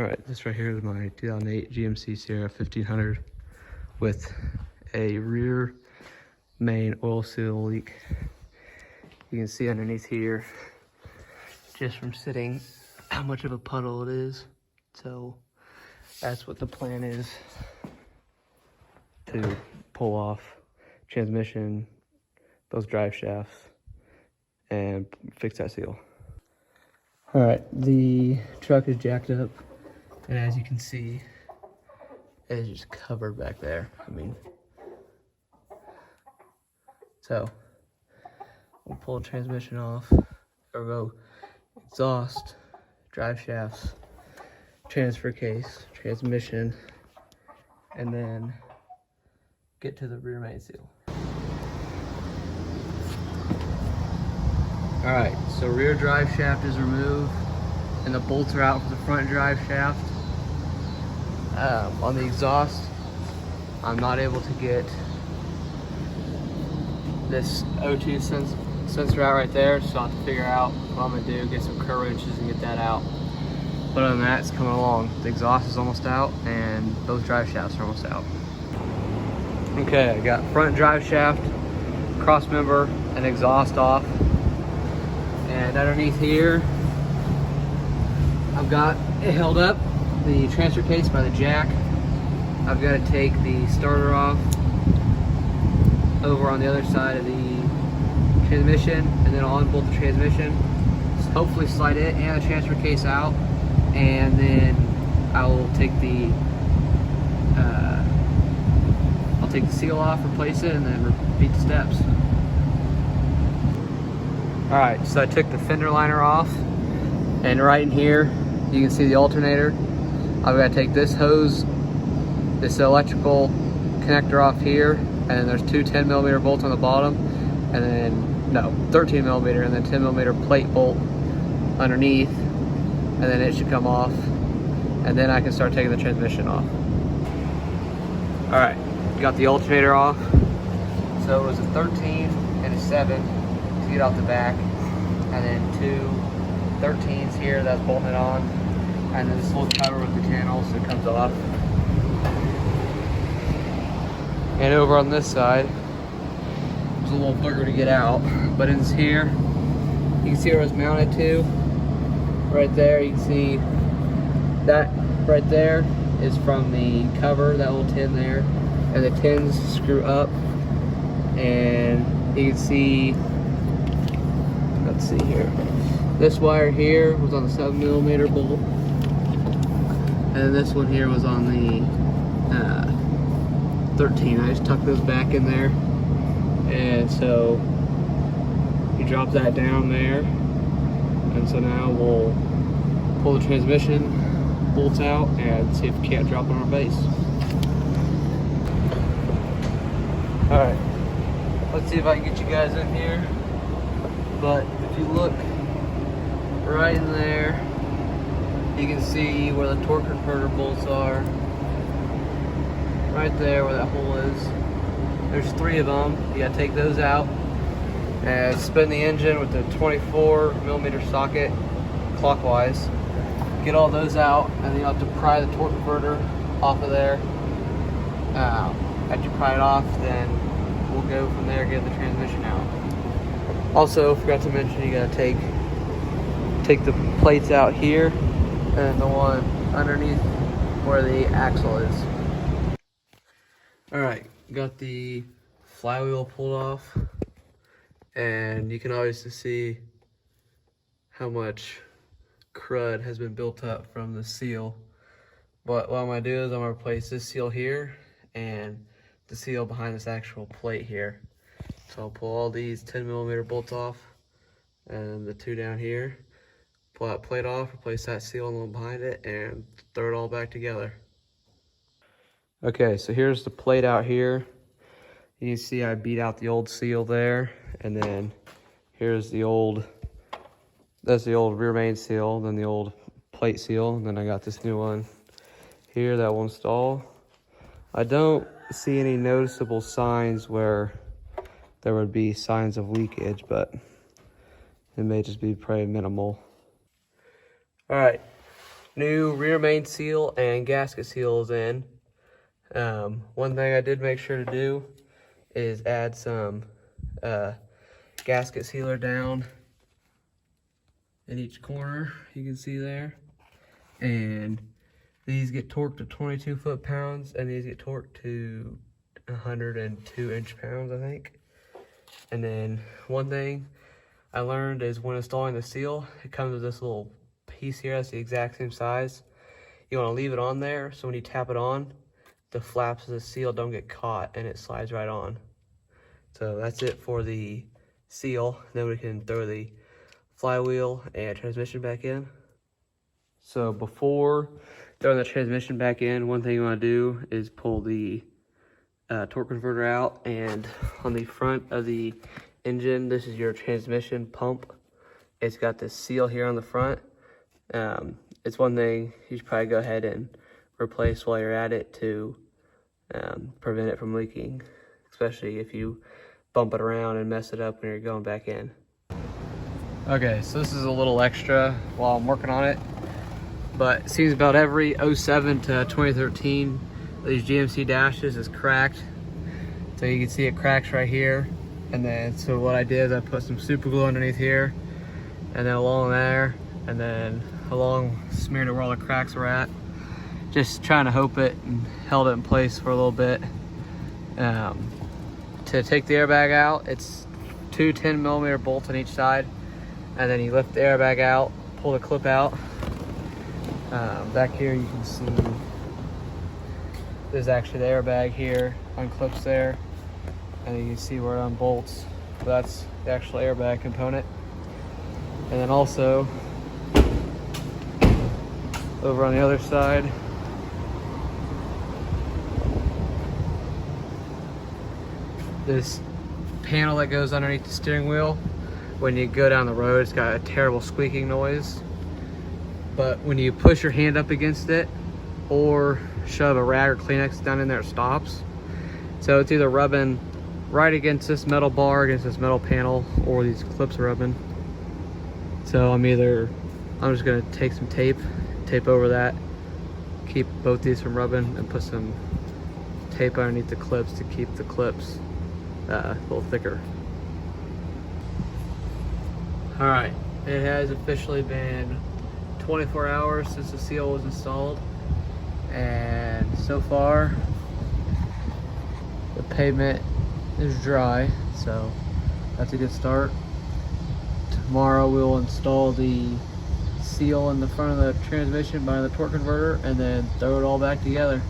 All right, this right here is my 2008 GMC Sierra 1500 with a rear main oil seal leak. You can see underneath here, just from sitting, how much of a puddle it is. So that's what the plan is, to pull off transmission, those drive shafts, and fix that seal. All right, the truck is jacked up, and as you can see, it is just covered back there. So we'll pull the transmission off, or go exhaust, drive shafts, transfer case, transmission, and then get to the rear main seal. All right, so rear drive shaft is removed and the bolts are out for the front drive shaft. On the exhaust, I'm not able to get this O2 sensor out right there, so I'll have to figure out what I'm gonna do, get some curve wrenches and get that out. But other than that, it's coming along. The exhaust is almost out and those drive shafts are almost out. Okay, I got front drive shaft, cross member, and exhaust off. And underneath here, I've got it held up, the transfer case by the jack. I've got to take the starter off over on the other side of the transmission, and then I'll unbolt the transmission. So hopefully slide it and the transfer case out, and then I will take the seal off, replace it, and then repeat the steps. All right, so I took the fender liner off, and right in here, you can see the alternator. I've got to take this hose, this electrical connector off here, and then there's two 10mm bolts on the bottom, and then, no, 13mm, and then 10mm plate bolt underneath, and then it should come off, and then I can start taking the transmission off. All right, got the alternator off. So it was a 13 and a 7 to get off the back, and then two 13s here that's bolted on, and then this little cover with the channel so it comes off. And over on this side, there's a little booger to get out, but it's here. You can see where it's mounted to. Right there, you can see that right there is from the cover, that little tin there, and the tins screw up, and you can see, let's see here, this wire here was on the 7mm bolt, and then this one here was on the 13. I just tucked those back in there, and so you drop that down there, and so now we'll pull the transmission bolts out and see if we can't drop on our face. All right, let's see if I can get you guys in here. But if you look right in there, you can see where the torque converter bolts are. Right there where that hole is. There's 3 of them. You gotta take those out and spin the engine with the 24mm socket clockwise. Get all those out, and then you have to pry the torque converter off of there. After you pry it off, then we'll go from there, get the transmission out. Also, forgot to mention, you gotta take the plates out here, and the one underneath where the axle is. All right, got the flywheel pulled off, and you can obviously see how much crud has been built up from the seal. But what I'm gonna do is I'm gonna replace this seal here and the seal behind this actual plate here. So I'll pull all these 10mm bolts off and the 2 down here, pull that plate off, replace that seal and the one behind it, and throw it all back together. Okay, so here's the plate out here. You can see I beat out the old seal there, and then here's the old, that's the old rear main seal, then the old plate seal, and then I got this new one here that will install. I don't see any noticeable signs where there would be signs of leakage, but it may just be pretty minimal. All right, new rear main seal and gasket seal is in. One thing I did make sure to do is add some gasket sealer down in each corner, you can see there. And these get torqued to 22 foot-pounds, and these get torqued to 102 inch-pounds, I think. And then one thing I learned is when installing the seal, it comes with this little piece here that's the exact same size. You want to leave it on there so when you tap it on, the flaps of the seal don't get caught and it slides right on. So that's it for the seal. Then we can throw the flywheel and transmission back in. So before throwing the transmission back in, one thing you want to do is pull the torque converter out, and on the front of the engine, this is your transmission pump. It's got this seal here on the front. It's one thing you should probably go ahead and replace while you're at it to prevent it from leaking, especially if you bump it around and mess it up when you're going back in. Okay, so this is a little extra while I'm working on it, but it seems about every 07 to 2013 these GMC dashes is cracked. So you can see it cracks right here. And then, so what I did is I put some super glue underneath here, and then along there, and then along smeared it where all the cracks were at. Just trying to hope it and held it in place for a little bit. To take the airbag out, it's two 10mm bolts on each side, and then you lift the airbag out, pull the clip out. Back here you can see there's actually the airbag here, unclips there, and you can see where it unbolts. That's the actual airbag component. And then also over on the other side, this panel that goes underneath the steering wheel, when you go down the road, it's got a terrible squeaking noise. But when you push your hand up against it or shove a rag or Kleenex down in there, it stops. So it's either rubbing right against this metal bar, against this metal panel, or these clips are rubbing. So I'm just gonna take some tape over that, keep both these from rubbing, and put some tape underneath the clips to keep the clips a little thicker. All right, it has officially been 24 hours since the seal was installed, and so far the pavement is dry, so that's a good start. Tomorrow we'll install the seal in the front of the transmission by the torque converter and then throw it all back together.